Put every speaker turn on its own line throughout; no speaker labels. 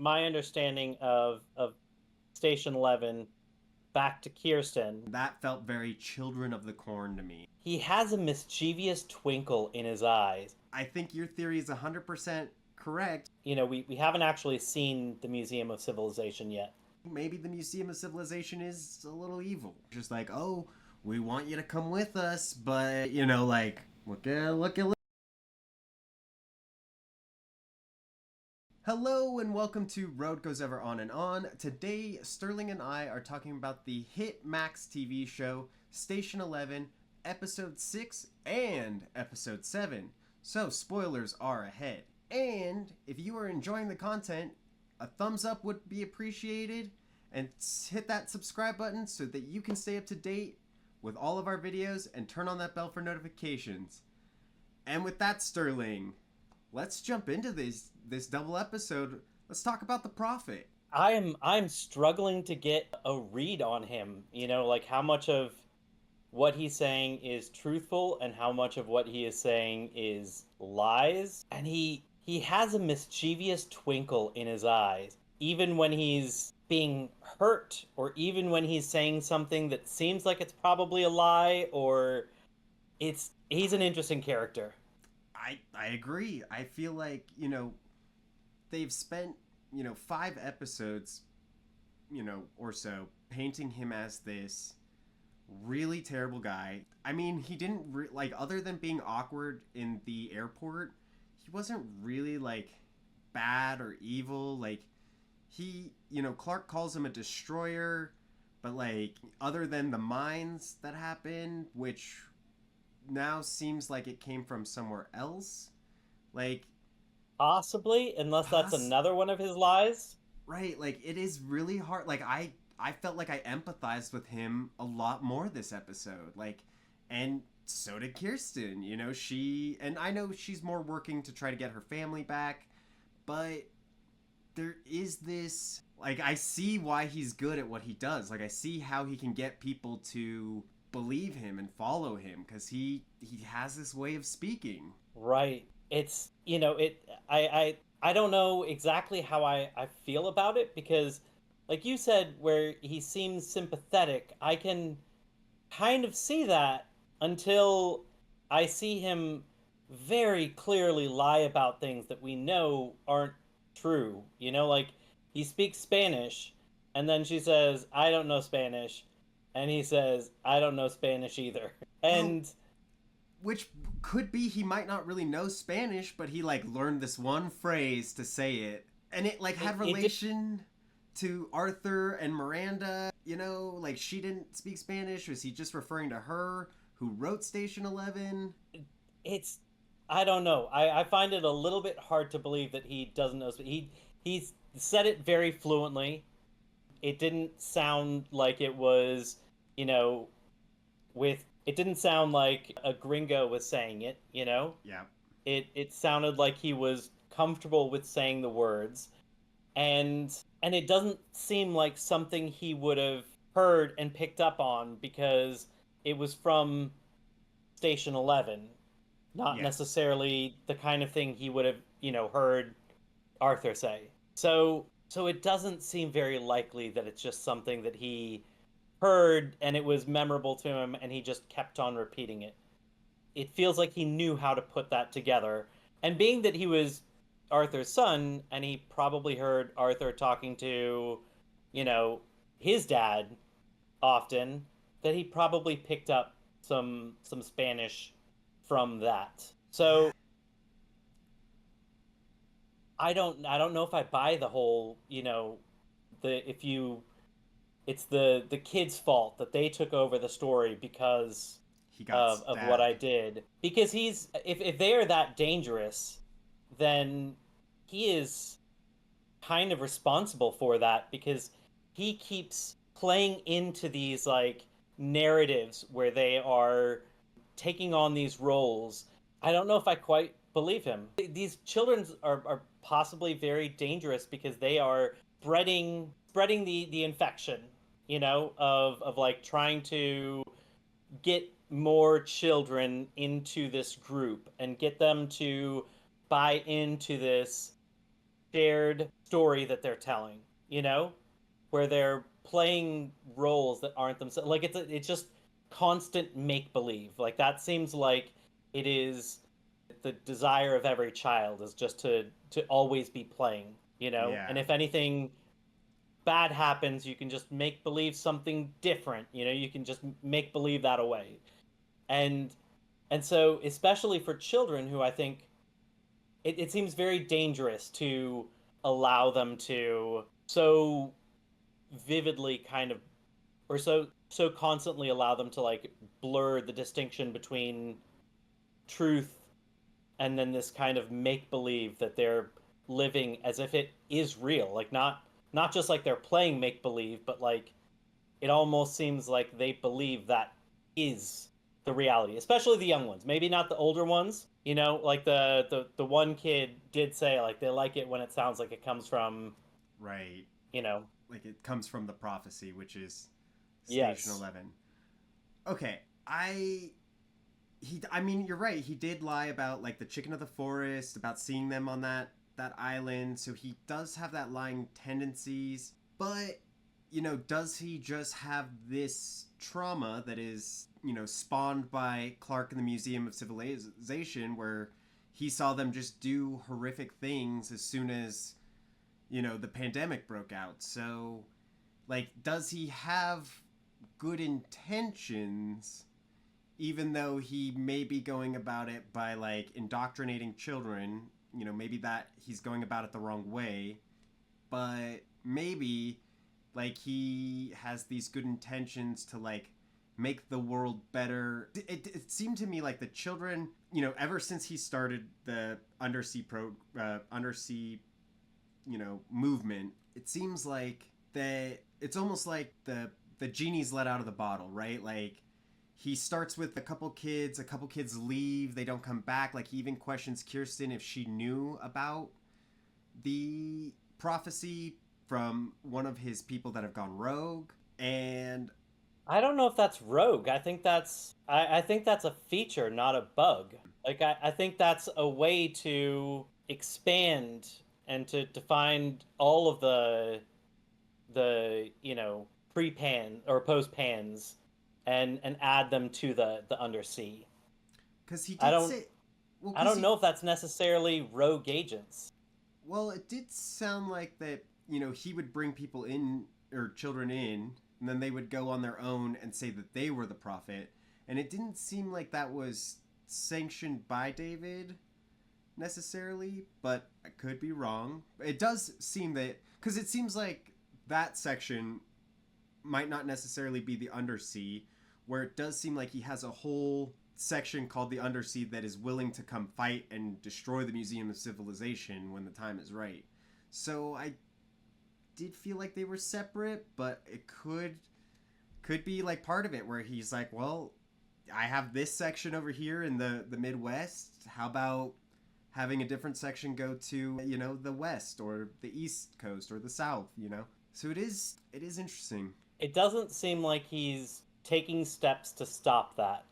my understanding of Station 11 back to Kirsten,
That felt very Children of the Corn to me.
he has a mischievous twinkle in his eyes.
I think your theory is 100% correct.
We haven't actually seen the Museum of Civilization yet.
Maybe the Museum of Civilization is a little evil. Just like, oh, we want you to come with us, but, like, look. Hello and welcome to Road Goes Ever On and On. Today, Sterling and I are talking about the hit Max TV show, Station 11, Episode 6 and Episode 7. So, spoilers are ahead. And if you are enjoying the content, a thumbs up would be appreciated. And hit that subscribe button so that you can stay up to date with all of our videos and turn on that bell for notifications. And with that, Sterling, let's jump into this double episode. Let's talk about the Prophet.
I'm struggling to get a read on him, like how much of what he's saying is truthful and how much of what he is saying is lies. And he has a mischievous twinkle in his eyes, even when he's being hurt or even when he's saying something that seems like it's probably a lie, or he's an interesting character.
I agree. I feel like, they've spent, 5 episodes, or so painting him as this really terrible guy. I mean, he didn't other than being awkward in the airport, he wasn't really like bad or evil. Like he, Clark calls him a destroyer, but like other than the mines that happened, which now seems like it came from somewhere else, like
Possibly, unless that's another one of his lies.
right, like it is really hard. Like I felt like I empathized with him a lot more this episode, like, and so did Kirsten. She, and I know she's more working to try to get her family back, but there is this, like, I see why he's good at what he does. Like I see how he can get people to believe him and follow him because he has this way of speaking.
Right. It's I don't know exactly how I feel about it, because like you said, where he seems sympathetic, I can kind of see that until I see him very clearly lie about things that we know aren't true. Like he speaks Spanish and then she says, I don't know Spanish. And he says, I don't know Spanish either.
Well,
And
which could be he might not really know Spanish, but he like learned this one phrase to say it, and it like had relation to Arthur and Miranda. Like she didn't speak Spanish. Was he just referring to her who wrote Station 11?
it's I don't know. I find it a little bit hard to believe that he doesn't know. He's said it very fluently. It didn't sound like it was, you know, with it didn't sound like a gringo was saying it.
Yeah.
It sounded like he was comfortable with saying the words, and it doesn't seem like something he would have heard and picked up on because it was from Station 11, not
Yes.
necessarily the kind of thing he would have, heard Arthur say. So it doesn't seem very likely that it's just something that he heard and it was memorable to him and he just kept on repeating it. It feels like he knew how to put that together. And being that he was Arthur's son and he probably heard Arthur talking to, you know, his dad often, that he probably picked up some Spanish from that. So I don't know if I buy the whole, the if you it's the kid's fault that they took over the story because
He got
of what I
stabbed.
did. Because he's if they are that dangerous, then he is kind of responsible for that because he keeps playing into these like narratives where they are taking on these roles. I don't know if I quite believe him. These children are possibly very dangerous because they are spreading the infection, of like trying to get more children into this group and get them to buy into this shared story that they're telling, you know, where they're playing roles that aren't themselves. Like it's just constant make believe. Like that seems like it is the desire of every child is just to always be playing, you know.
Yeah.
And if anything bad happens, you can just make believe something different. You know, you can just make believe that away. And and so especially for children who I think it seems very dangerous to allow them to so vividly kind of or so constantly allow them to like blur the distinction between truth and then this kind of make believe that they're living as if it is real, like not just like they're playing make believe, but like it almost seems like they believe that is the reality, especially the young ones, maybe not the older ones, you know, like the one kid did say like they like it when it sounds like it comes from,
Right.
you know.
Like it comes from the prophecy, which is Station
Yes.
11. Okay, I mean, you're right. He did lie about like the chicken of the forest, about seeing them on that island. So he does have that lying tendencies. But does he just have this trauma that is, spawned by Clark in the Museum of Civilization, where he saw them just do horrific things as soon as, the pandemic broke out? So, like, does he have good intentions, even though he may be going about it by like indoctrinating children? Maybe that he's going about it the wrong way, but maybe like he has these good intentions to like make the world better. It seemed to me like the children, ever since he started the undersea movement, it seems like that it's almost like the genie's let out of the bottle, right? Like he starts with a couple kids leave, they don't come back. Like he even questions Kirsten if she knew about the prophecy from one of his people that have gone rogue. And
I don't know if that's rogue. I think that's a feature, not a bug. Like I think that's a way to expand and to find all of the you know pre-pan or post-pans and add them to the undersea.
because he
I
did
don't
say, well,
I
because
don't
he,
know if that's necessarily rogue agents.
well, it did sound like that, he would bring people in, or children in, and then they would go on their own and say that they were the prophet. And it didn't seem like that was sanctioned by David necessarily, but I could be wrong. It does seem that, because it seems like that section might not necessarily be the undersea, where it does seem like he has a whole section called the undersea that is willing to come fight and destroy the Museum of Civilization when the time is right. So I did feel like they were separate, but it could be like part of it where he's like, well, I have this section over here in the Midwest. How about having a different section go to, the West or the East Coast or the South, So it is interesting.
It doesn't seem like he's taking steps to stop that.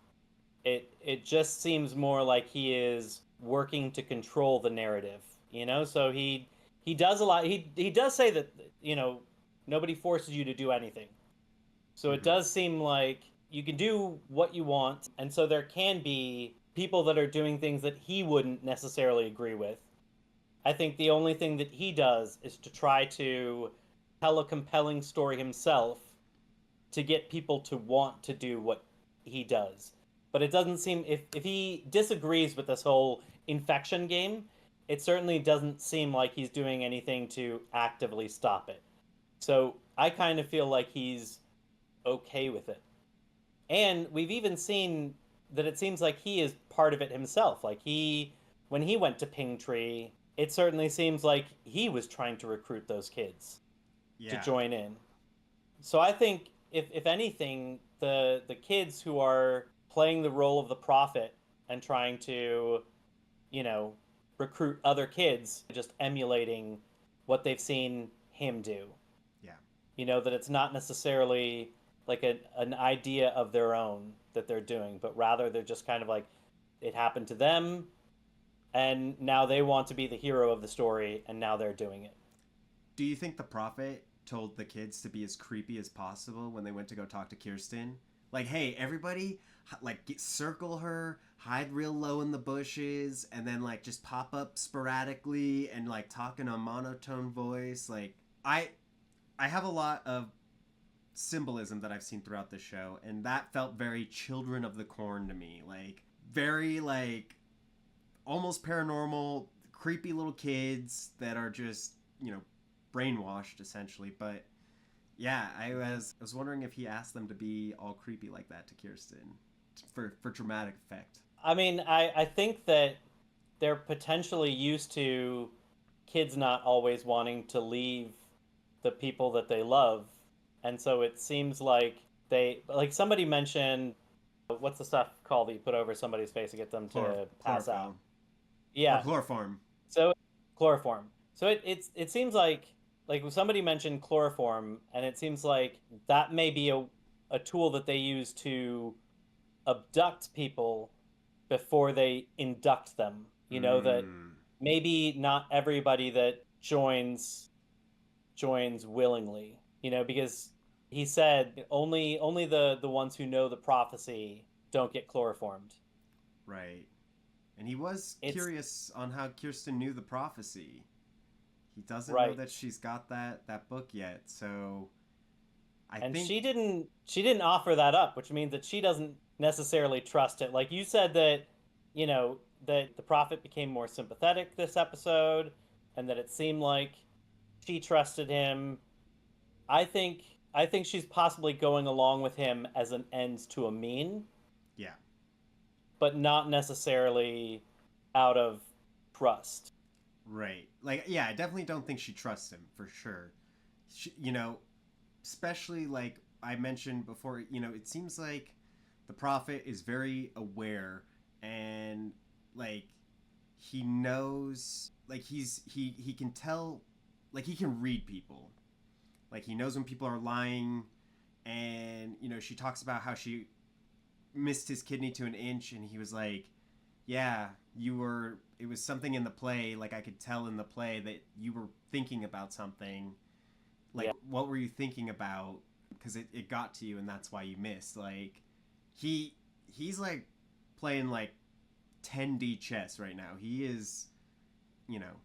It just seems more like he is working to control the narrative, you know? So he does a lot. He does say that, you know, nobody forces you to do anything. So it
Mm-hmm.
does seem like you can do what you want, and so there can be people that are doing things that he wouldn't necessarily agree with. I think the only thing that he does is to try to tell a compelling story himself to get people to want to do what he does. But it doesn't seem if he disagrees with this whole infection game, it certainly doesn't seem like he's doing anything to actively stop it. So I kind of feel like he's okay with it. And we've even seen that it seems like he is part of it himself. Like when he went to Ping Tree, it certainly seems like he was trying to recruit those kids to
Yeah.
join in. So I think if anything, the kids who are playing the role of the prophet and trying to, you know, recruit other kids, just emulating what they've seen him do.
Yeah.
You know, that it's not necessarily like an idea of their own that they're doing, but rather they're just kind of like it happened to them and now they want to be the hero of the story and now they're doing it.
Do you think the prophet told the kids to be as creepy as possible when they went to go talk to Kirsten? Like, hey, everybody, like, circle her, hide real low in the bushes, and then, like, just pop up sporadically and, like, talk in a monotone voice. Like, I have a lot of symbolism that I've seen throughout the show, and that felt very Children of the Corn to me. Like, very, like, almost paranormal, creepy little kids that are just, brainwashed essentially. But yeah, I was wondering if he asked them to be all creepy like that to Kirsten for dramatic effect.
I mean, I think that they're potentially used to kids not always wanting to leave the people that they love. And so it seems like like somebody mentioned, what's the stuff called that you put over somebody's face to get them to pass out?
Chlorophyll or
Yeah.
chloroform.
So chloroform. So it seems like somebody mentioned chloroform, and it seems like that may be a tool that they use to abduct people before they induct them. That
Mm,
maybe not everybody that joins willingly. Because he said only the ones who know the prophecy don't get chloroformed.
right. And he was
It's
curious on how Kirsten knew the prophecy. He doesn't know
right.
that she's got that book yet. So I
And
think
she didn't offer that up, which means that she doesn't necessarily trust it. Like you said that, you know, that the prophet became more sympathetic this episode and that it seemed like she trusted him. I think I think she's possibly going along with him as an ends to a mean,
yeah,
but not necessarily out of trust.
right. Like yeah, I definitely don't think she trusts him for sure. Especially like I mentioned before, it seems like the prophet is very aware and like he knows like he can tell like he can read people. Like he knows when people are lying and she talks about how she missed his kidney to an inch and he was like, "Yeah, it was something in the play, like I could tell in the play that you were thinking about something. Like
Yeah.
what were you thinking about because it got to you and that's why you missed." Like he's like playing like 10D chess right now. He is, you know,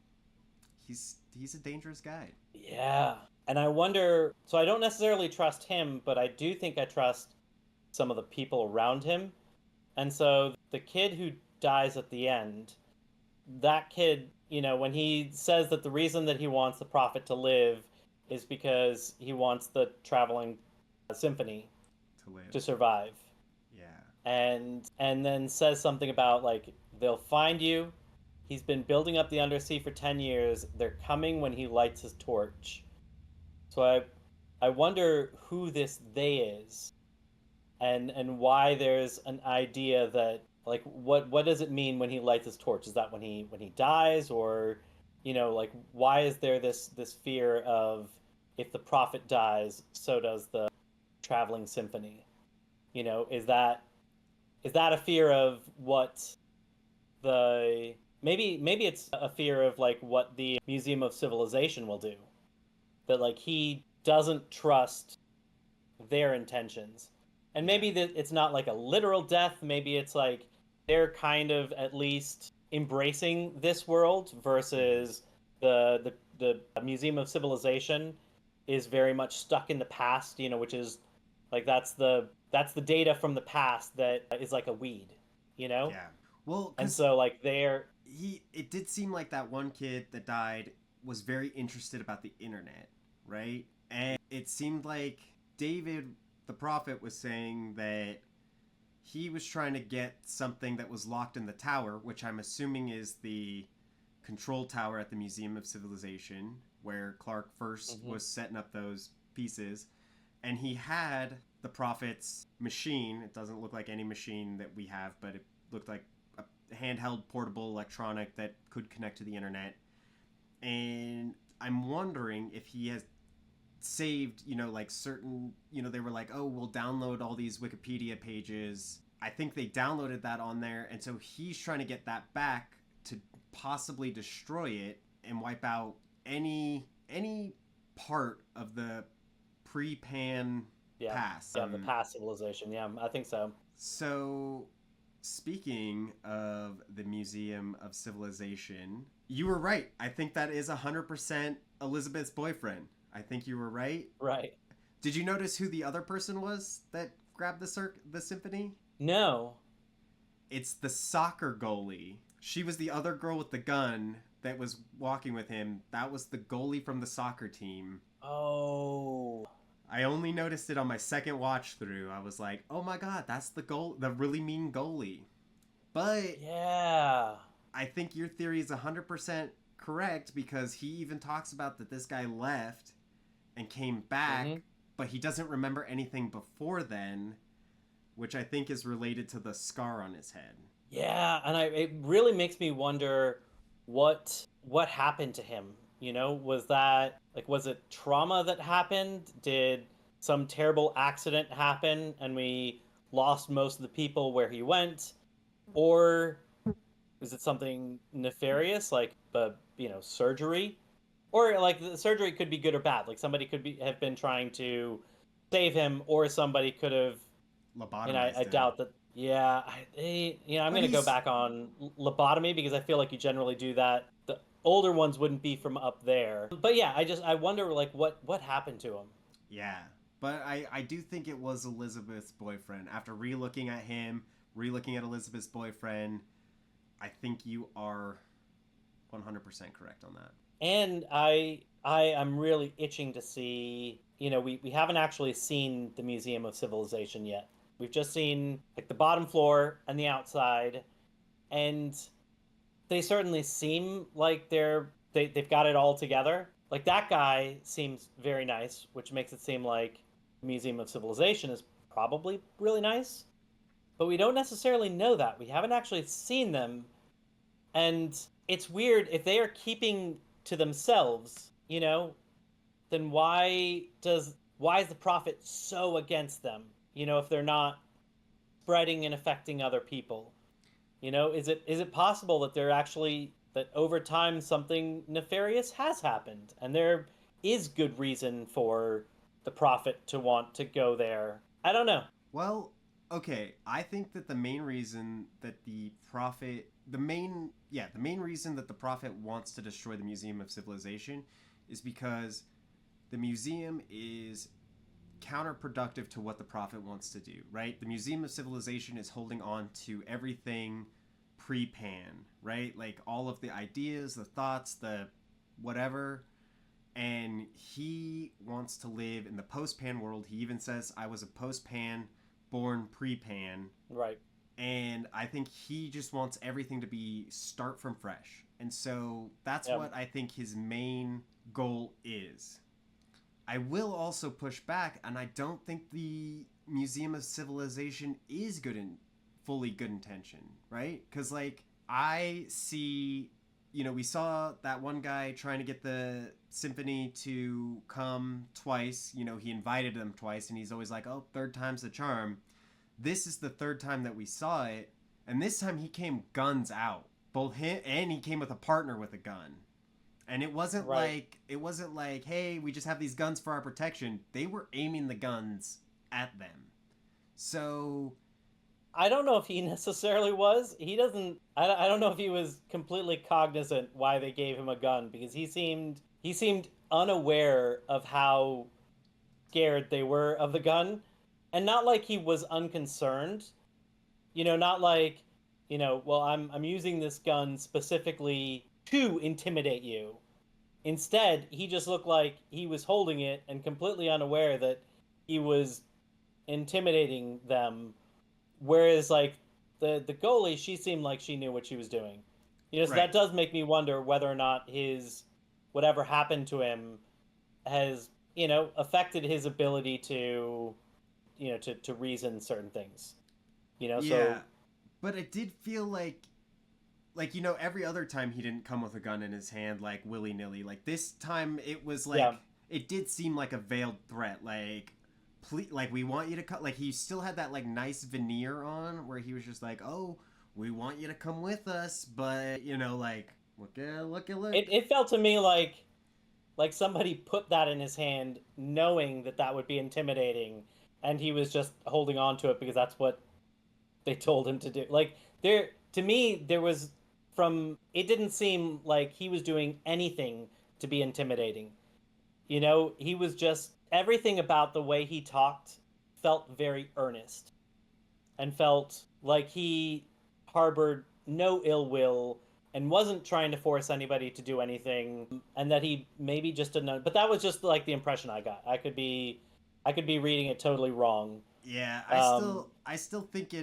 he's a dangerous guy.
Yeah. And I wonder, so I don't necessarily trust him, but I do think I trust some of the people around him. And so the kid who dies at the end, that kid, when he says that the reason that he wants the prophet to live is because he wants the traveling symphony
To live.
to survive.
Yeah.
And then says something about like they'll find you. He's been building up the undersea for 10 years. They're coming when he lights his torch. So I wonder who this they is and why there's an idea that like what does it mean when he lights his torch? Is that when he dies, or like why is there this fear of if the prophet dies, so does the traveling symphony? Is that a fear of what the maybe it's a fear of like what the Museum of Civilization will do, that like he doesn't trust their intentions. And
Yeah.
maybe that it's not like a literal death, maybe it's like they're kind of at least embracing this world
Mm-hmm.
versus the Museum of Civilization is very much stuck in the past, which is like that's the data from the past that is like a weed, you know?
Yeah. Well,
And
because
so like they're
it did seem like that one kid that died was very interested about the internet, right? And it seemed like David, the prophet, was saying that he was trying to get something that was locked in the tower, which I'm assuming is the control tower at the Museum of Civilization, where Clark first
Mhm.
was setting up those pieces. And he had the prophet's machine. It doesn't look like any machine that we have, but it looked like a handheld portable electronic that could connect to the internet. And I'm wondering if he has saved, like certain, they were like, oh, we'll download all these Wikipedia pages. I think they downloaded that on there. And so he's trying to get that back to possibly destroy it and wipe out any any part of the pre-pan
Yeah,
past.
yeah, the past civilization. Yeah, I think so.
So, speaking of the Museum of Civilization, you were right. I think that is 100% Elizabeth's boyfriend. I think you were right.
Right.
Did you notice who the other person was that grabbed the symphony?
No.
It's the soccer goalie. She was the other girl with the gun that was walking with him. That was the goalie from the soccer team.
Oh.
I only noticed it on my second watch through. I was like, "Oh my god, that's the really mean goalie." But
Yeah.
I think your theory is 100% correct because he even talks about that this guy left and came
Mm-hmm.
back, but he doesn't remember anything before then, which I think is related to the scar on his head.
Yeah, and it really makes me wonder what happened to him. Was that like was it trauma that happened? Did some terrible accident happen and we lost most of the people where he went? Or is it something nefarious like surgery? Or like the surgery could be good or bad. Like somebody could be have been trying to save him, or somebody could have, and I
Lobotomized him.
doubt that. Yeah, I'm
But
gonna go
he's
back on lobotomy because I feel like you generally do that. The older ones wouldn't be from up there, but yeah, I wonder like what happened to him.
Yeah. But I do think it was Elizabeth's boyfriend. After re-looking at him, re-looking at Elizabeth's boyfriend, I think you are 100% correct on that.
And I am really itching to see. We haven't actually seen the Museum of Civilization yet. We've just seen like the bottom floor and the outside, and they certainly seem like they've got it all together. Like that guy seems very nice, which makes it seem like the Museum of Civilization is probably really nice. But we don't necessarily know that. We haven't actually seen them, and it's weird if they are keeping to themselves, then why is the prophet so against them? If they're not spreading and affecting other people. Is it possible that they're actually that over time something nefarious has happened and there is good reason for the prophet to want to go there? I don't know.
Well, okay, I think that the main reason that the main reason that the prophet wants to destroy the Museum of Civilization is because the museum is counterproductive to what the prophet wants to do, right? The Museum of Civilization is holding on to everything pre-pan, right? Like all of the ideas, the thoughts, the whatever, and he wants to live in the post-pan world. He even says I was a post-pan born pre-pan,
Right.
and I think he just wants everything to be start from fresh. And so that's
Yeah.
what I think his main goal is. I will also push back, and I don't think the Museum of Civilization is fully good intention, right? Because like I see, we saw that one guy trying to get the symphony to come twice. He invited them twice, and he's always like, "Oh, third time's the charm." This is the third time that we saw it, and this time he came guns out. Both him and he came with a partner with a gun. And
Right.
it wasn't like, hey, we just have these guns for our protection. They were aiming the guns at them. So
I don't know if he necessarily was. He doesn't. I don't know if he was completely cognizant why they gave him a gun because he seemed unaware of how scared they were of the gun, and not like he was unconcerned. Not like, well, I'm using this gun specifically to intimidate you. Instead, he just looked like he was holding it and completely unaware that he was intimidating them. Whereas like the goalie, she seemed like she knew what she was doing. So
right.
that does make me wonder whether or not his whatever happened to him has, affected his ability to, to reason certain things.
Yeah.
So
But it did feel like every other time he didn't come with a gun in his hand like willy-nilly. Like this time it was
yeah,
like it did seem like a veiled threat. Like please, like we want you to cut, like he still had that like nice veneer on where he was just like, "Oh, we want you to come with us," but like look.
it felt to me like like somebody put that in his hand knowing that that would be intimidating, and he was just holding on to it because that's what they told him to do. Like there, to me, there was from it didn't seem like he was doing anything to be intimidating. You know, he was just everything about the way he talked felt very earnest and felt like he harbored no ill will and wasn't trying to force anybody to do anything, and that he maybe just didn't, but that was just like the impression I got. I could be reading it totally wrong.
Yeah,
um
I still think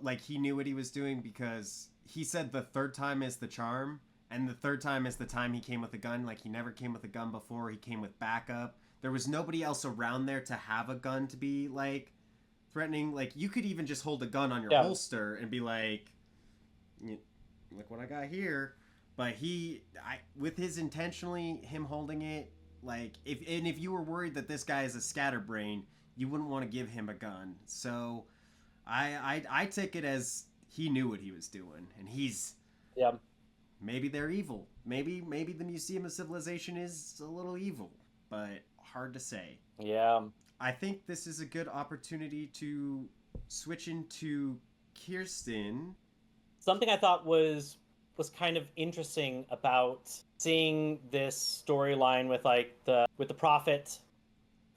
like he knew what he was doing, because he said the third time is the charm, and the third time is the time he came with a gun. Like, he never came with a gun before. He came with backup. There was nobody else around there to have a gun to be like threatening. Like, you could even just hold a gun on your
yeah,
holster and be like, look what I got here. But with his intentionally him holding it, like, if you were worried that this guy is a scatterbrain, you wouldn't want to give him a gun. So I take it as he knew what he was doing, and he's
yeah,
maybe they're evil. Maybe the Museum of Civilization is a little evil, but hard to say.
yeah.
I think this is a good opportunity to switch into Kirsten.
Something I thought was kind of interesting about seeing this storyline with like the prophet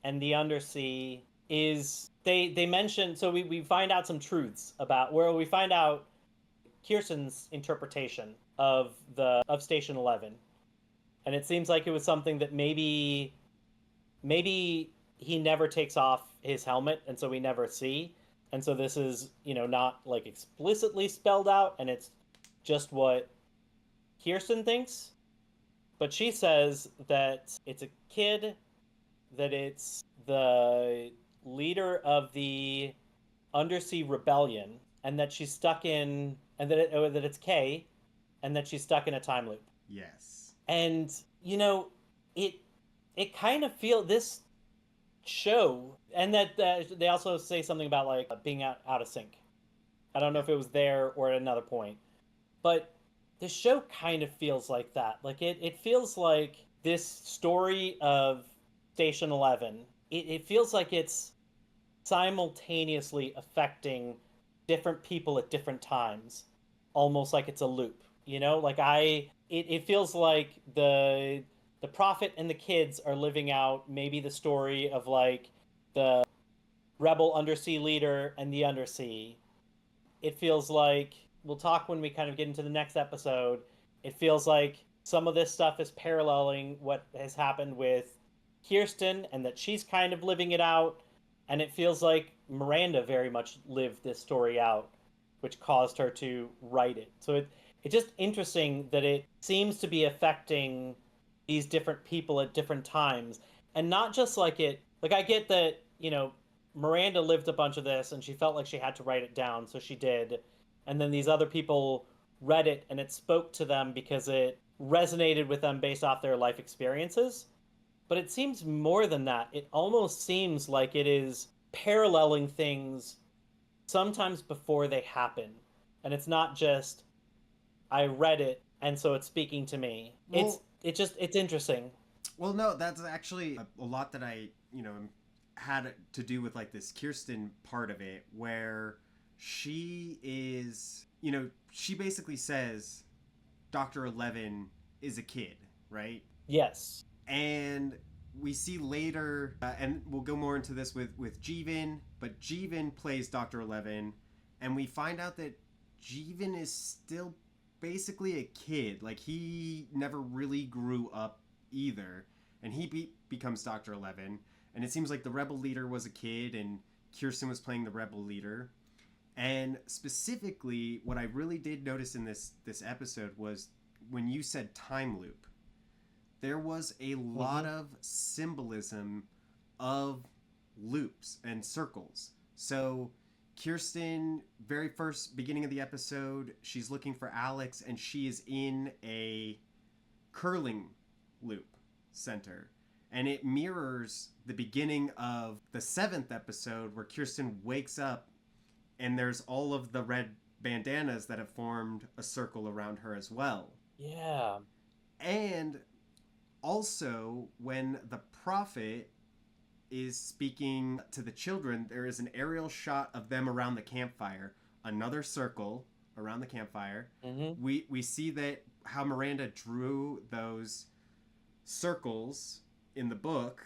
and the undersea is they mention, so we find out some truths about where we find out Kirsten's interpretation of Station 11, and it seems like it was something that maybe he never takes off his helmet, and so we never see, and so this is not like explicitly spelled out, and it's just what Kirsten thinks, but she says that it's a kid, that it's the leader of the undersea rebellion, and that she's stuck in, and that it's Kay, and that she's stuck in a time loop.
Yes.
And it it kind of feel this show, and that they also say something about like being out of sync. I don't know if it was there or at another point, but the show kind of feels like that. Like it feels like this story of Station 11. It feels like it's simultaneously affecting different people at different times, almost like it's a loop. Like it feels like the prophet and the kids are living out maybe the story of like the rebel undersea leader and the undersea. It feels like, we'll talk when we kind of get into the next episode, it feels like some of this stuff is paralleling what has happened with Kirsten, and that she's kind of living it out, and it feels like Miranda very much lived this story out, which caused her to write it. So it's just interesting that it seems to be affecting these different people at different times, and not just like it. Like, I get that Miranda lived a bunch of this and she felt like she had to write it down, so she did. And then these other people read it and it spoke to them because it resonated with them based off their life experiences. But it seems more than that. It almost seems like it is paralleling things sometimes before they happen. And it's not just I read it and so it's speaking to me.
Well,
It's interesting.
well, no, that's actually a lot that I, had to do with like this Kirsten part of it, where she is, she basically says Dr. 11 is a kid, right?
Yes.
And we see later, and we'll go more into this with Jeevan, but Jeevan plays Dr. 11, and we find out that Jeevan is still basically a kid. Like, he never really grew up either, and he becomes Dr. 11. And it seems like the rebel leader was a kid, and Kirsten was playing the rebel leader. And specifically, what I really did notice in this episode was when you said time loop, there was a lot of symbolism of loops and circles. So Kirsten, very first beginning of the episode, she's looking for Alex, and she is in a curling loop center. And it mirrors the beginning of the 7th episode, where Kirsten wakes up and there's all of the red bandanas that have formed a circle around her as well.
Yeah.
And Also, when the prophet is speaking to the children, there is an aerial shot of them around the campfire, another circle around the campfire.
Mm-hmm.
We see that how Miranda drew those circles in the book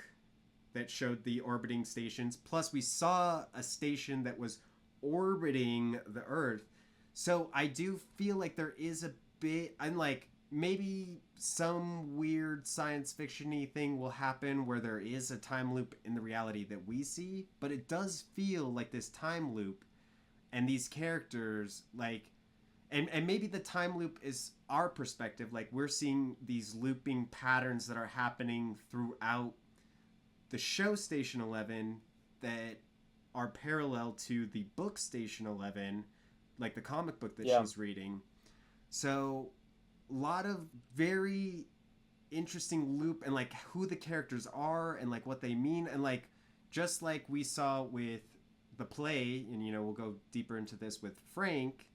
that showed the orbiting stations. Plus, we saw a station that was orbiting the Earth. So I do feel like there is a bit, I'm like, maybe some weird science fiction-y thing will happen where there is a time loop in the reality that we see, but it does feel like this time loop and these characters, like, and maybe the time loop is our perspective, like we're seeing these looping patterns that are happening throughout the show Station 11 that are parallel to the book Station 11, like the comic book that
Yeah.
she's reading. So a lot of very interesting loop, and like who the characters are and like what they mean, and like just like we saw with the play, and you know, we'll go deeper into this with Frank,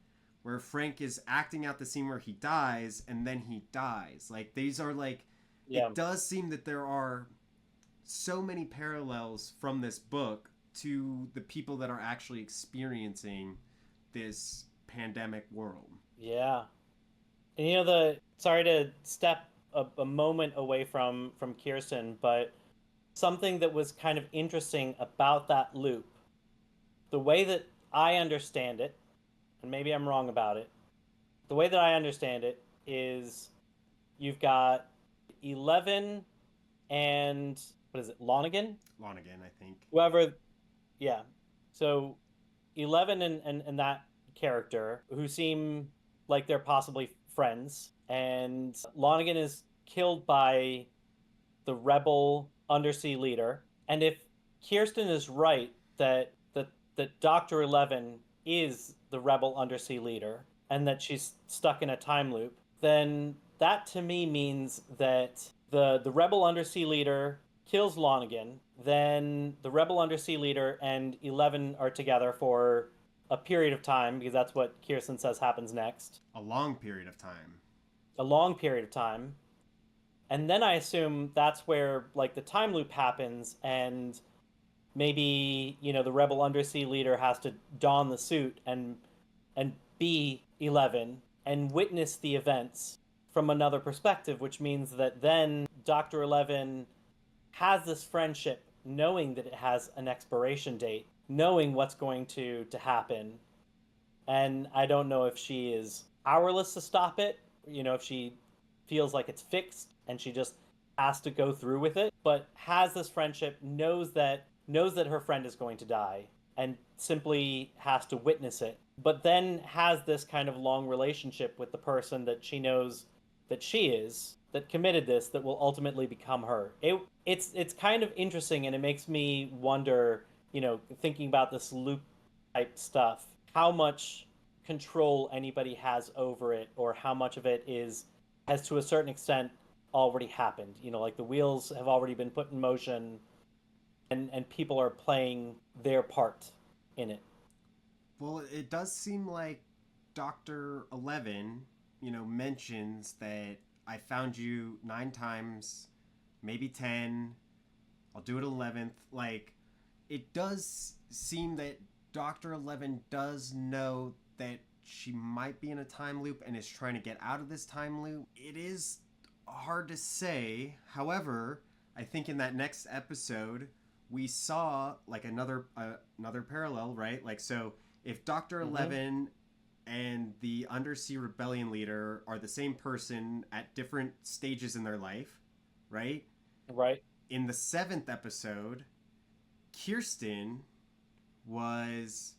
where Frank is acting out the scene where he dies and then he dies. Like these are like,
Yeah.
it does seem that there are so many parallels from this book to the people that are actually experiencing this pandemic world.
Yeah. And you know, the sorry to step a moment away from Kirsten, but something that was kind of interesting about that loop, the way that I understand it, and maybe I'm wrong about it, the way that I understand it is you've got 11 and what is it, Lonigan?
Lonigan, I think.
Whoever, yeah. So 11 and that character who seem like they're possibly friends, and Lonigan is killed by the rebel undersea leader. And if Kirsten is right that Dr. 11 is the rebel undersea leader and that she's stuck in a time loop, then that to me means that the rebel undersea leader kills Lonigan, then the rebel undersea leader and 11 are together for a period of time, because that's what Kirsten says happens next.
A long period of time.
A long period of time. And then I assume that's where like the time loop happens, and maybe, you know, the rebel undersea leader has to don the suit and be 11 and witness the events from another perspective, which means that then Dr. 11 has this friendship knowing that it has an expiration date, knowing what's going to happen. And I don't know if she is powerless to stop it, you know, if she feels like it's fixed and she just has to go through with it, but has this friendship, knows that her friend is going to die and simply has to witness it, but then has this kind of long relationship with the person that she knows that she is, that committed this, that will ultimately become her. It's kind of interesting, and it makes me wonder, you know, thinking about this loop type stuff, how much control anybody has over it, or how much of it has to a certain extent already happened. You know, like the wheels have already been put in motion, and people are playing their part in it.
Well, it does seem like Dr. 11, you know, mentions that I found you 9 times, maybe 10. I'll do it 11th. Like, it does seem that Dr. 11 does know that she might be in a time loop and is trying to get out of this time loop. It is hard to say. However, I think in that next episode, we saw like another parallel, right? Like, so if Dr. 11 and the undersea rebellion leader are the same person at different stages in their life, right?
Right.
In the 7th episode, Kirsten was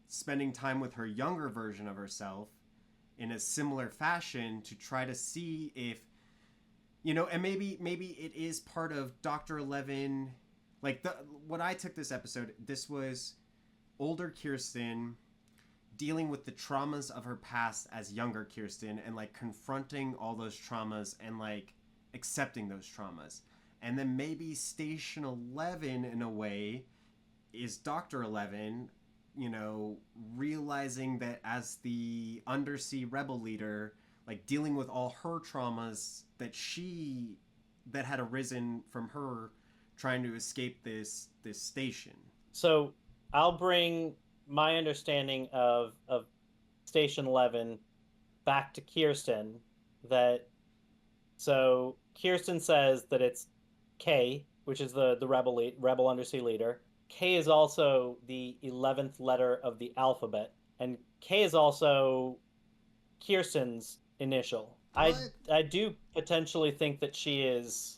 spending time with her younger version of herself in a similar fashion to try to see if, you know, and maybe it is part of Dr. 11. Like, what I took this episode, this was older Kirsten dealing with the traumas of her past as younger Kirsten, and like confronting all those traumas and like accepting those traumas. And then maybe Station 11 in a way is Dr. 11, you know, realizing that as the undersea rebel leader, like dealing with all her traumas that she that had arisen from her trying to escape this station.
So I'll bring my understanding of Station 11 back to Kirsten. That so Kirsten says that it's K, which is the rebel undersea leader. K is also the 11th letter of the alphabet, and K is also Kirsten's initial.
What?
I do potentially think that she is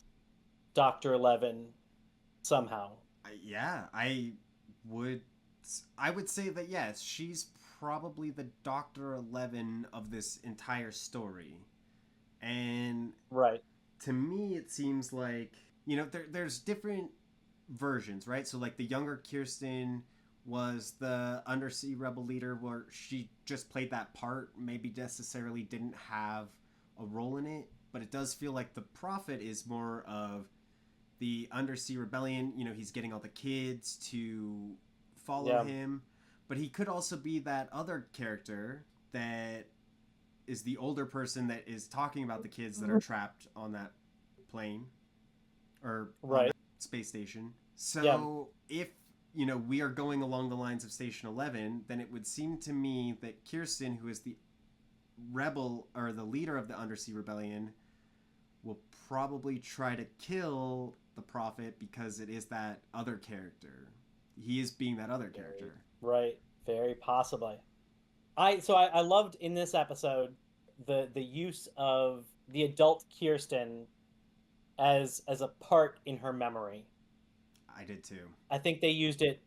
Doctor 11 somehow.
Yeah, would I would say that yes, she's probably the Doctor 11 of this entire story. And
Right.
to me it seems like, there's different versions, right? So like the younger Kirsten was the undersea rebel leader where she just played that part, maybe necessarily didn't have a role in it, but it does feel like the prophet is more of the undersea rebellion. He's getting all the kids to follow
Yeah.
him, but he could also be that other character that is the older person that is talking about the kids that are trapped on that plane or on
Right.
that space station.
Yeah.
So if we are going along the lines of Station 11, then it would seem to me that Kirsten, who is the rebel or the leader of the undersea rebellion, will probably try to kill the prophet because it is that other character. He is being that other character.
Right. Very possibly. I loved in this episode the use of the adult Kirsten as a part in her memory.
I did too.
I think they used it.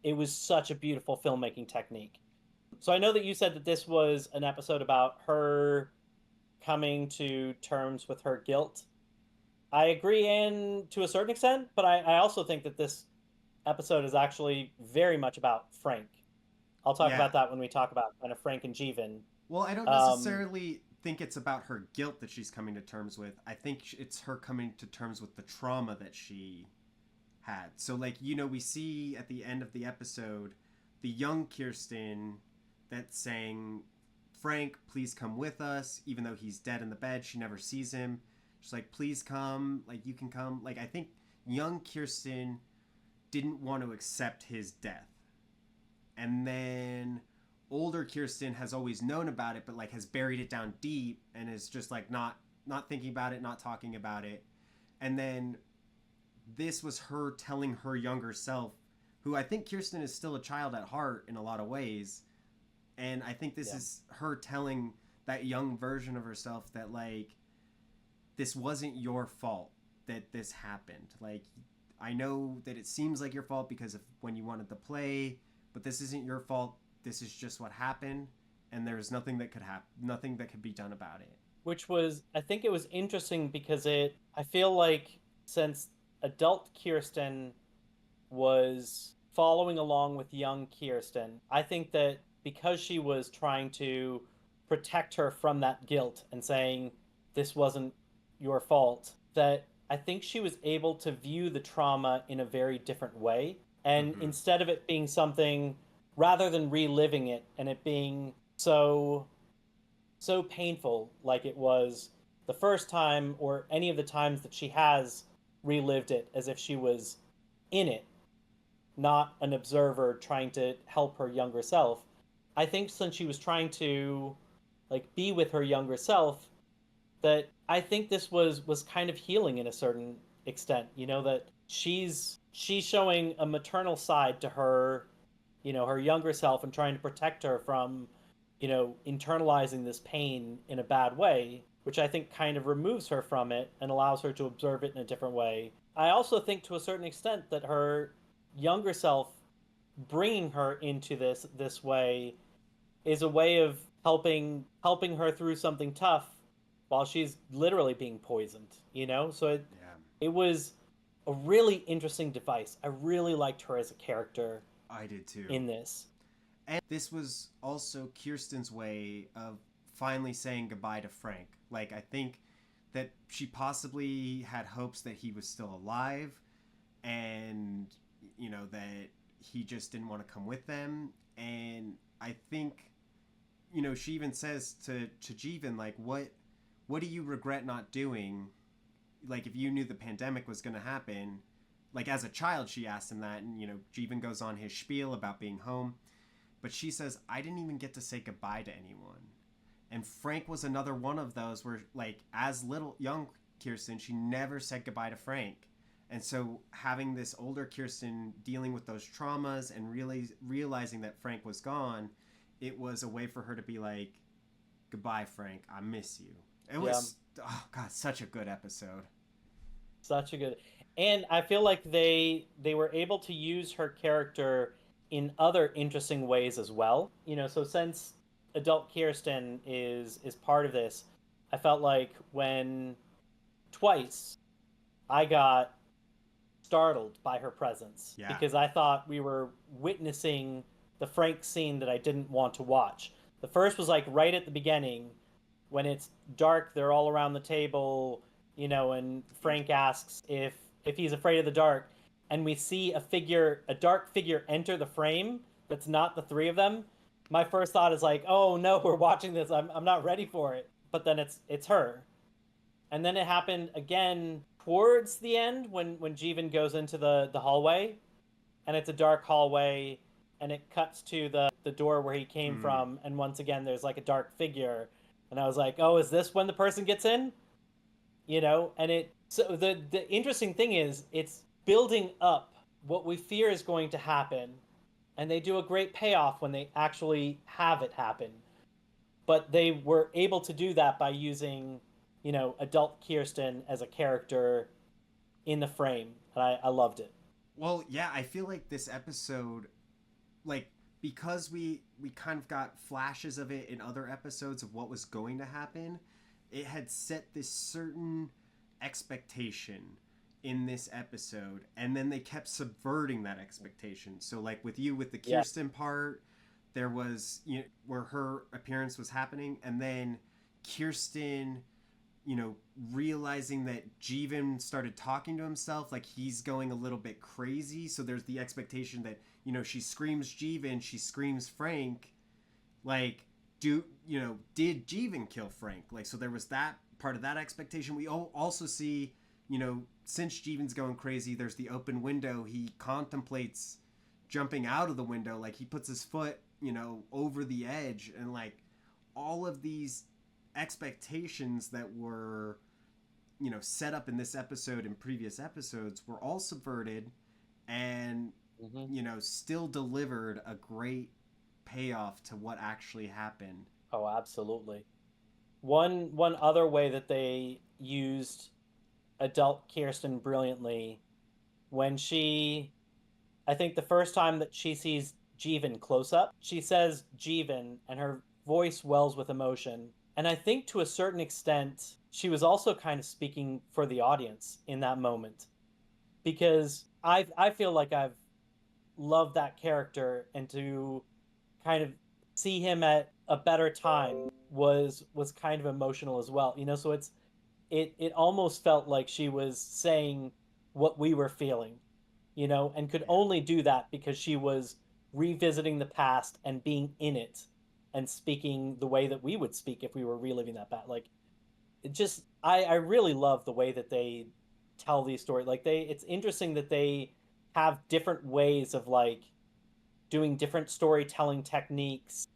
It was such a beautiful filmmaking technique. So I know that you said that this was an episode about her coming to terms with her guilt. I agree in to a certain extent, but I also think that this episode is actually very much about Frank. I'll talk
Yeah.
about that when we talk about kind of Frank and Jeevan.
Well, I don't
Um,
necessarily think it's about her guilt that she's coming to terms with. I think it's her coming to terms with the trauma that she had. So, like, we see at the end of the episode the young Kirsten that's saying, Frank, please come with us, even though he's dead in the bed. She never sees him. She's like, please come. Like, you can come. Like, I think young Kirsten didn't want to accept his death. And then older Kirsten has always known about it, but like has buried it down deep and is just like not thinking about it, not talking about it. And then this was her telling her younger self, who I think Kirsten is still a child at heart in a lot of ways. And I think this
yeah.
is her telling that young version of herself that like this wasn't your fault that this happened. Like, I know that it seems like your fault because of when you wanted to play, but this isn't your fault. This is just what happened, and there's nothing that could happen, nothing that could be done about it.
Which was, I think it was interesting because I feel like since adult Kirsten was following along with young Kirsten, I think that because she was trying to protect her from that guilt and saying this wasn't your fault, that I think she was able to view the trauma in a very different way. And
Mm-hmm.
instead of it being something, rather than reliving it and it being so painful like it was the first time or any of the times that she has relived it as if she was in it, not an observer trying to help her younger self. I think since she was trying to like be with her younger self, that I think this was kind of healing in a certain extent, that she's showing a maternal side to her, her younger self and trying to protect her from, internalizing this pain in a bad way, which I think kind of removes her from it and allows her to observe it in a different way. I also think to a certain extent that her younger self bringing her into this way is a way of helping her through something tough while she's literally being poisoned. So
Yeah,
it was a really interesting device. I really liked her as a character
I did too.
in this.
And this was also Kirsten's way of finally saying goodbye to Frank. Like, I think that she possibly had hopes that he was still alive and, that he just didn't want to come with them. And I think, she even says to Jeevan, like, what do you regret not doing, like if you knew the pandemic was going to happen, like as a child she asked him that, and Jeevan goes on his spiel about being home, but she says, I didn't even get to say goodbye to anyone. And Frank was another one of those where, like, as little young Kirsten, she never said goodbye to Frank. And so having this older Kirsten dealing with those traumas and really realizing that Frank was gone, it was a way for her to be like, goodbye, Frank, I miss you. It
Yeah,
was, oh God, such a good episode.
such a good. And I feel like they were able to use her character in other interesting ways as well. So since adult Kirsten is part of this, I felt like when twice I got startled by her presence
Yeah.
because I thought we were witnessing the Frank scene that I didn't want to watch. The first was like right at the beginning when it's dark, they're all around the table, and Frank asks if he's afraid of the dark, and we see a dark figure enter the frame that's not the three of them. My first thought is like, "Oh no, we're watching this. I'm not ready for it." But then it's her. And then it happened again towards the end when Jeevan goes into the hallway, and it's a dark hallway, and it cuts to the door where he came
Mm.
from, and once again there's like a dark figure, and I was like, oh, is this when the person gets in? And the interesting thing is it's building up what we fear is going to happen, and they do a great payoff when they actually have it happen. But they were able to do that by using, adult Kirsten as a character in the frame, and I loved it.
Well, yeah, I feel like this episode, like, because we kind of got flashes of it in other episodes of what was going to happen, it had set this certain expectation in this episode, and then they kept subverting that expectation. So like with the
Yeah.
Kirsten part, there was, where her appearance was happening, and then Kirsten, realizing that Jeevan started talking to himself, like he's going a little bit crazy. So there's the expectation that, she screams Jeevan, she screams Frank. Like, did Jeevan kill Frank? Like, so there was that part of that expectation. We also see, since Jeevan's going crazy, there's the open window. He contemplates jumping out of the window. Like, he puts his foot, over the edge, and like all of these expectations that were set up in this episode and previous episodes were all subverted, and
Mm-hmm.
still delivered a great payoff to what actually happened.
Oh, absolutely. One other way that they used adult Kirsten brilliantly when I think the first time that she sees Jeevan close up, she says Jeevan, and her voice wells with emotion. And I think to a certain extent, she was also kind of speaking for the audience in that moment because I feel like I've loved that character, and to kind of see him at a better time was kind of emotional as well. So it almost felt like she was saying what we were feeling, and could
Yeah.
only do that because she was revisiting the past and being in it and speaking the way that we would speak if we were reliving that past. Like, it just I really love the way that they tell these stories. Like, it's interesting that they have different ways of like doing different storytelling techniques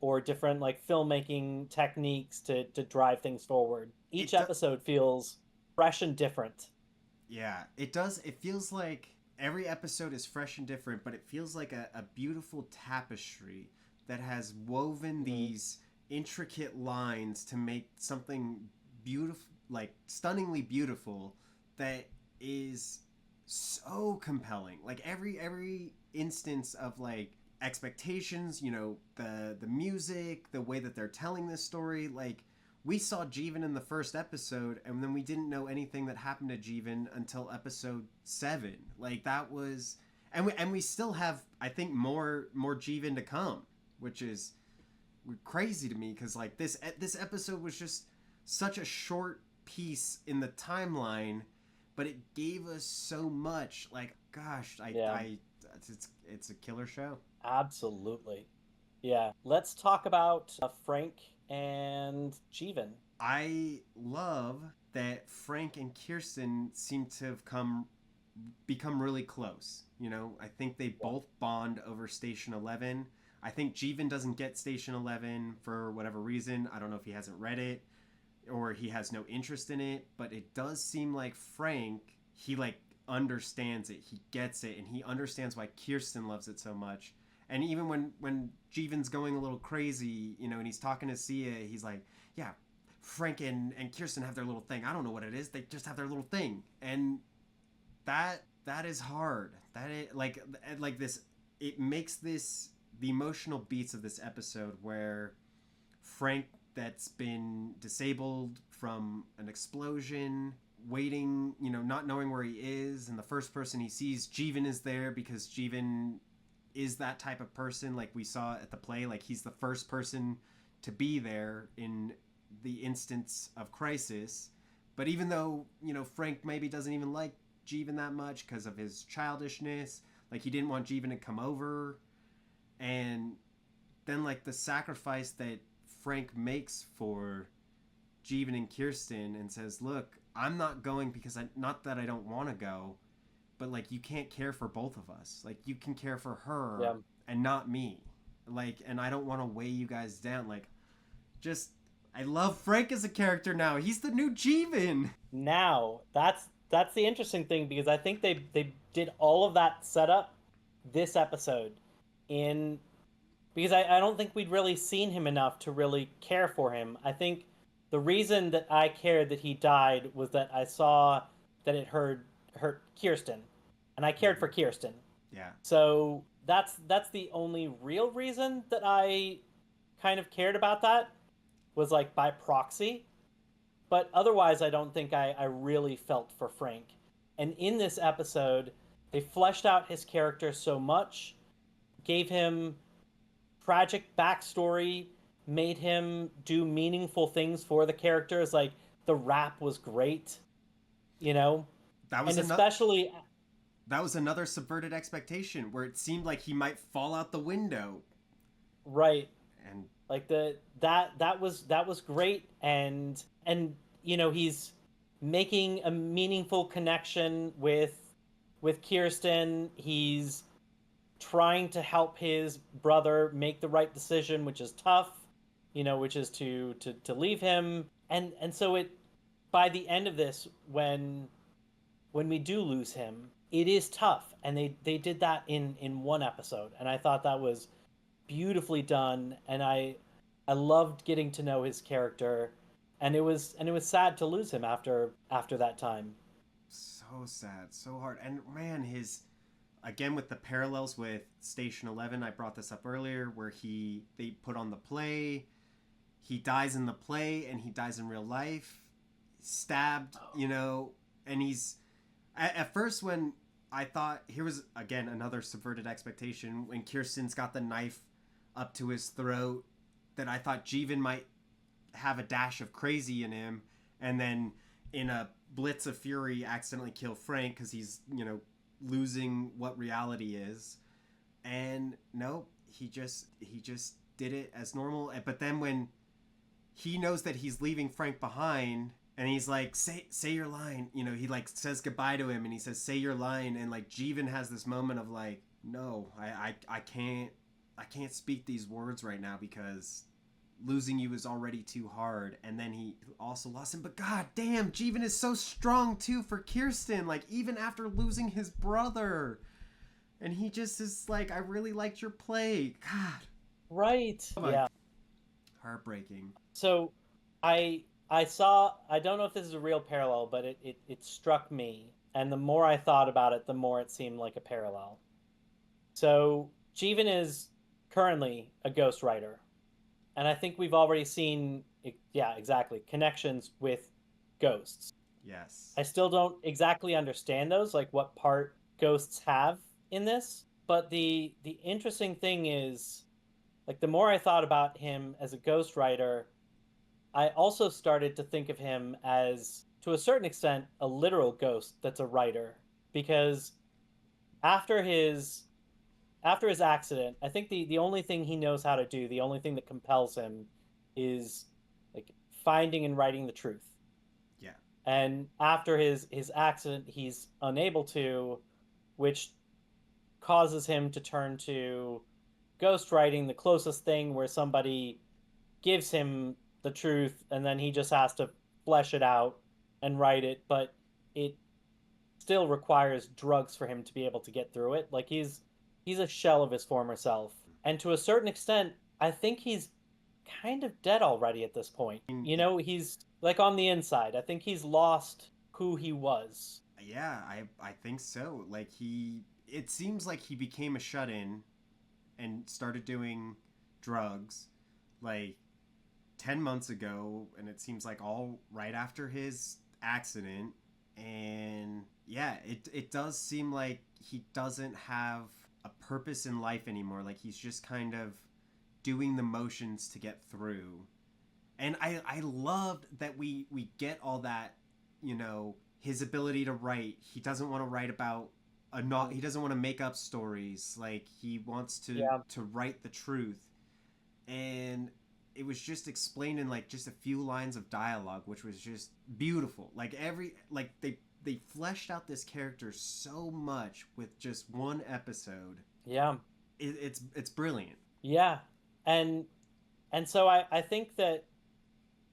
or different like filmmaking techniques to drive things forward. Each
It do-
episode feels fresh and different.
yeah, it does. It feels like every episode is fresh and different, but it feels like a beautiful tapestry that has woven
Mm-hmm.
these intricate lines to make something beautiful, like stunningly beautiful, that is so compelling. Like every instance of like expectations, the music, the way that they're telling this story, like we saw Jeevan in the first episode, and then we didn't know anything that happened to Jeevan until episode 7. Like that was, and we still have, I think, more Jeevan to come, which is crazy to me because like this episode was just such a short piece in the timeline, but it gave us so much. Like, gosh,
Yeah,
it's a killer show.
absolutely. Yeah, let's talk about Frank and Jeevan.
I love that Frank and Kirsten seem to have become really close. You know, I think they both bond over Station 11. I think Jeevan doesn't get Station 11 for whatever reason. I don't know if he hasn't read it or he has no interest in it, but it does seem like Frank, he like understands it. He gets it, and he understands why Kirsten loves it so much. And even when Jeevan's going a little crazy, you know, and he's talking to Sia, he's like, yeah, Frank and Kirsten have their little thing. I don't know what it is. They just have their little thing. And that is hard. That is like this, it makes this the emotional beats of this episode where Frank, that's been disabled from an explosion, waiting, you know, not knowing where he is, and the first person he sees, Jeevan, is there because Jeevan is that type of person, like we saw at the play. Like, he's the first person to be there in the instance of crisis. But even though, you know, Frank maybe doesn't even like Jeevan that much because of his childishness, like, he didn't want Jeevan to come over. And then, like, the sacrifice that Frank makes for Jeevan and Kirsten, and says, look, I'm not going because not that I don't want to go, but like, you can't care for both of us. Like, you can care for her and not me. Like, and I don't want to weigh you guys down. Like, just, I love Frank as a character now. He's the new Jeevan.
Now, that's the interesting thing, because I think they did all of that setup this episode because I don't think we'd really seen him enough to really care for him. I think the reason that I cared that he died was that I saw that it hurt Kirsten, and I cared for Kirsten.
Yeah.
So that's the only real reason that I kind of cared about that, was like by proxy. But otherwise, I don't think I really felt for Frank. And in this episode, they fleshed out his character so much, gave him tragic backstory, made him do meaningful things for the characters. Like, the rap was great, you know?
That was
especially...
That was another subverted expectation where it seemed like he might fall out the window.
Right.
And
like that was great, and you know, he's making a meaningful connection with Kirsten. He's trying to help his brother make the right decision, which is tough, you know, which is to leave him. And so it, by the end of this, when we do lose him, it is tough. And they did that in one episode. And I thought that was beautifully done. And I loved getting to know his character. And it was sad to lose him after that time.
So sad, so hard. And man, again, with the parallels with Station 11, I brought this up earlier, where they put on the play, he dies in the play, and he dies in real life, stabbed, you know, and he's, at first when I thought, here was, again, another subverted expectation, when Kirsten's got the knife up to his throat, that I thought Jeevan might have a dash of crazy in him, and then in a blitz of fury accidentally kill Frank because he's, you know, losing what reality is. And no, he just did it as normal. But then when he knows that he's leaving Frank behind, and he's like, say your line, you know, he like says goodbye to him, and he says, say your line, and like Jeevan has this moment of like, no, I can't speak these words right now because losing you is already too hard. And then he also lost him, but god damn, Jeevan is so strong too for Kirsten, like even after losing his brother, and he just is like, I really liked your play. God,
right.
oh,
yeah,
heartbreaking.
So I saw, I don't know if this is a real parallel, but it struck me, and the more I thought about it, the more it seemed like a parallel. So Jeevan is currently a ghostwriter. And I think we've already seen, yeah, exactly, connections with ghosts.
Yes.
I still don't exactly understand those, like what part ghosts have in this. But the interesting thing is, like, the more I thought about him as a ghostwriter, I also started to think of him as, to a certain extent, a literal ghost that's a writer. Because after his accident, I think the only thing he knows how to do, the only thing that compels him, is like finding and writing the truth.
Yeah.
And after his accident, he's unable to, which causes him to turn to ghostwriting, the closest thing where somebody gives him the truth and then he just has to flesh it out and write it, but it still requires drugs for him to be able to get through it. Like he's a shell of his former self. And to a certain extent, I think he's kind of dead already at this point. You know, he's like on the inside. I think he's lost who he was.
Yeah, I think so. Like it seems like he became a shut-in and started doing drugs like 10 months ago, and it seems like all right after his accident. And yeah, it does seem like he doesn't have a purpose in life anymore. Like he's just kind of doing the motions to get through. And I loved that we get all that, his ability to write. He doesn't want to write about he doesn't want to make up stories. Like he wants
Yeah.
to write the truth. And it was just explained in like just a few lines of dialogue, which was just beautiful. Like they fleshed out this character so much with just one episode.
Yeah.
It's brilliant.
Yeah. And so I think that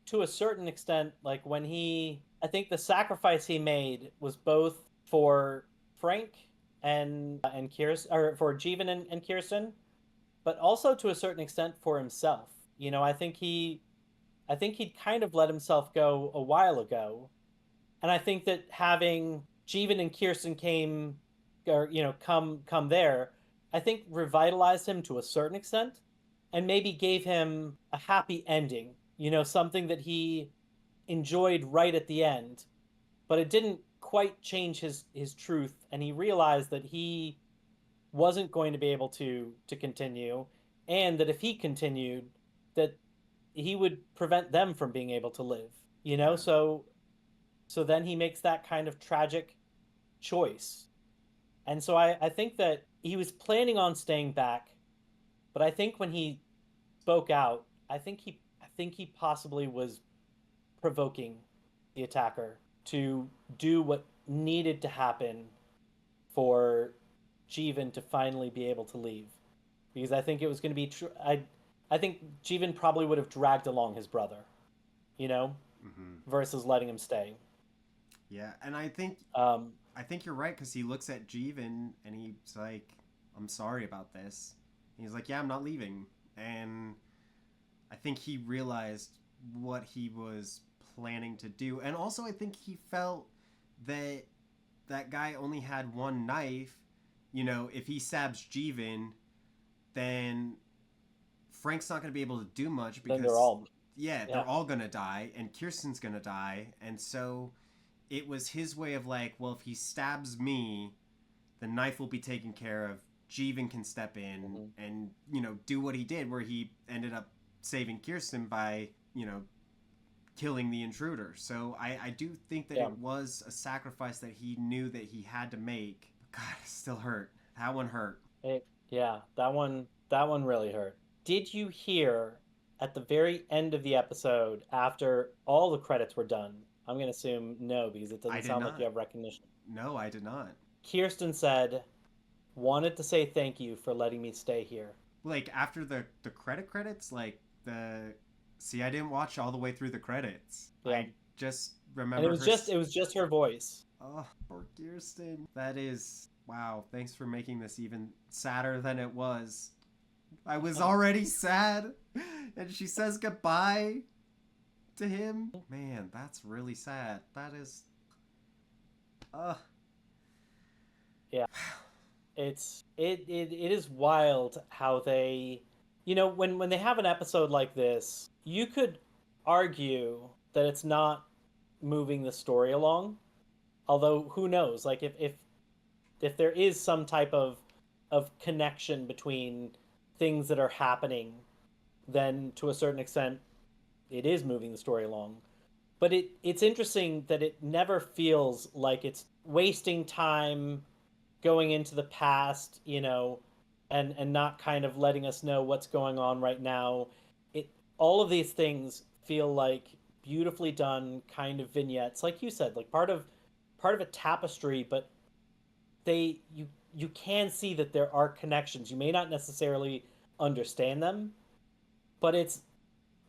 to a certain extent, like I think the sacrifice he made was both for Frank and Kirsten, or for Jeevan and Kirsten, but also to a certain extent for himself. You know, I think he'd kind of let himself go a while ago, and I think that having Jeevan and Kirsten came, or come there, I think revitalized him to a certain extent, and maybe gave him a happy ending. You know, something that he enjoyed right at the end, but it didn't quite change his truth, and he realized that he wasn't going to be able to continue, and that if he continued, that he would prevent them from being able to live. You know,
Yeah.
so then he makes that kind of tragic choice. And so I think that he was planning on staying back, but I think when he spoke out, I think he possibly was provoking the attacker to do what needed to happen for Jeevan to finally be able to leave. Because I think it was going to be I think Jeevan probably would have dragged along his brother, you know,
Mm-hmm.
versus letting him stay.
Yeah, and
Um,
I think you're right because he looks at Jeevan and he's like, "I'm sorry about this." And he's like, "Yeah, I'm not leaving." And I think he realized what he was planning to do, and also I think he felt that that guy only had one knife. You know, if he stabs Jeevan, then Frank's not going to be able to do much
then they're
because
all
yeah,
yeah
they're all going to die and Kirsten's going to die, and so it was his way of like, well, if he stabs me, the knife will be taken care of. Jeevan can step in
mm-hmm.
and, do what he did, where he ended up saving Kirsten by, killing the intruder. So I do think that
Yeah.
it was a sacrifice that he knew that he had to make. God, it still hurt. That one hurt.
Yeah, that one really hurt. Did you hear at the very end of the episode after all the credits were done? I'm going to assume no because it
I
doesn't
did
sound like you
not.
have recognition.
No, I did not.
Kirsten said, "Wanted to say thank you for letting me stay here."
Like after the credits, like the see, I didn't watch all the way through the credits.
Yeah.
I just
And
remember her.
it was just her voice.
Oh, poor Kirsten. That is wow. Thanks for making this even sadder than it was. I was already sad, and she says goodbye to him. Man, that's really sad. That is. Uh.
Yeah. It is wild how they, when they have an episode like this, you could argue that it's not moving the story along. Although who knows? Like if there is some type of connection between things that are happening, then to a certain extent it is moving the story along. But it's interesting that it never feels like it's wasting time going into the past, and not kind of letting us know what's going on right now. It All of these things feel like beautifully done kind of vignettes, like you said, like part of a tapestry, but you can see that there are connections. You may not necessarily understand them, but it's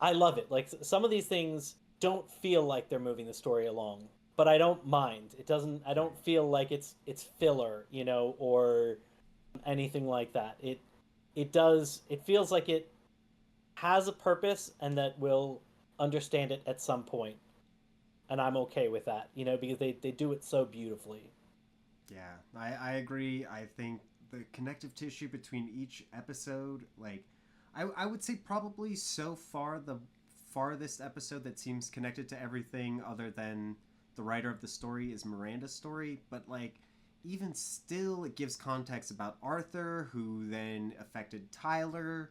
I love it. Like some of these things don't feel like they're moving the story along, but I don't mind. It doesn't. I don't feel like it's filler, or anything like that. It does. It feels like it has a purpose and that we'll understand it at some point, and I'm okay with that. Because they do it so beautifully.
Yeah, I agree. I think the connective tissue between each episode, like, I would say probably so far the farthest episode that seems connected to everything other than the writer of the story is Miranda's story. But, like, even still, it gives context about Arthur, who then affected Tyler,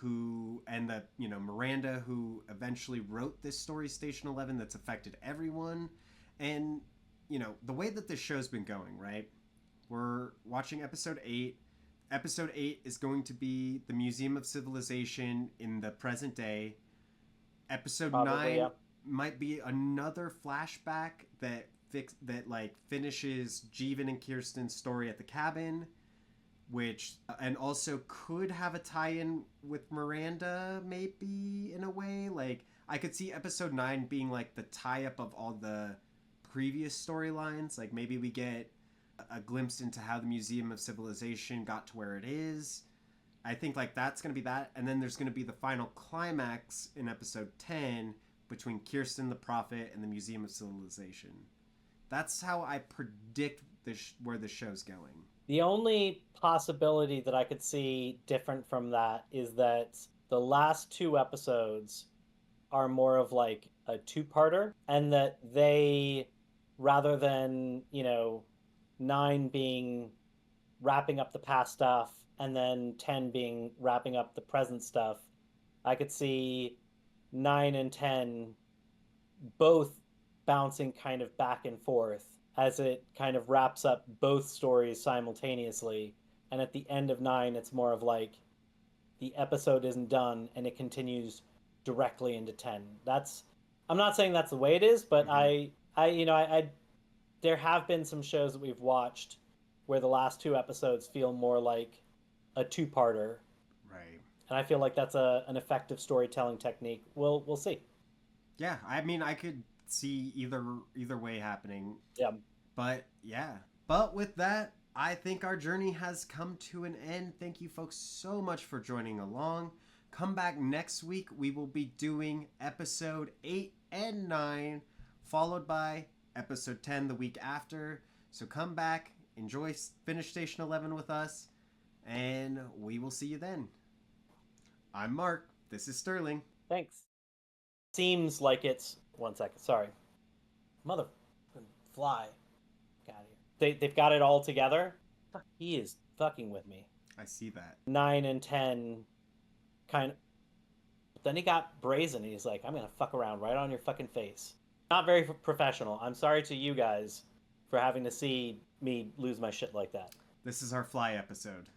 and Miranda, who eventually wrote this story, Station 11, that's affected everyone. And the way that this show's been going, right? We're watching episode 8. Episode 8 is going to be the Museum of Civilization in the present day. Episode
Probably,
9
yeah.
might be another flashback that finishes Jeevan and Kirsten's story at the cabin, which and also could have a tie-in with Miranda, maybe, in a way. Like, I could see episode 9 being like the tie-up of all the previous storylines. Like, maybe we get a glimpse into how the Museum of Civilization got to where it is. I think, like, that's going to be that. And then there's going to be the final climax in episode 10 between Kirsten the Prophet and the Museum of Civilization. That's how I predict where the show's going.
The only possibility that I could see different from that is that the last two episodes are more of like a two-parter, and that they, rather than, 9 being wrapping up the past stuff and then 10 being wrapping up the present stuff, I could see 9 and 10 both bouncing kind of back and forth as it kind of wraps up both stories simultaneously. And at the end of 9, it's more of like the episode isn't done and it continues directly into 10. I'm not saying that's the way it is, but
Mm-hmm.
I there have been some shows that we've watched where the last two episodes feel more like a two-parter,
Right.
and I feel like that's an effective storytelling technique. We'll see.
Yeah, I mean, I could see either way happening.
Yeah.
But yeah. But with that, I think our journey has come to an end. Thank you folks so much for joining along. Come back next week. We will be doing episode 8 and 9, followed by episode 10 the week after. So come back, enjoy Finish Station 11 with us, and we will see you then. I'm Mark. This is Sterling.
Thanks. Seems like it's 1 second. Sorry, mother fly. Get out of here. They've got it all together. Fuck, he is fucking with me.
I see that.
9 and 10 kind of. But then he got brazen. He's like, I'm gonna fuck around right on your fucking face. Not very professional. I'm sorry to you guys for having to see me lose my shit like that.
This is our fly episode.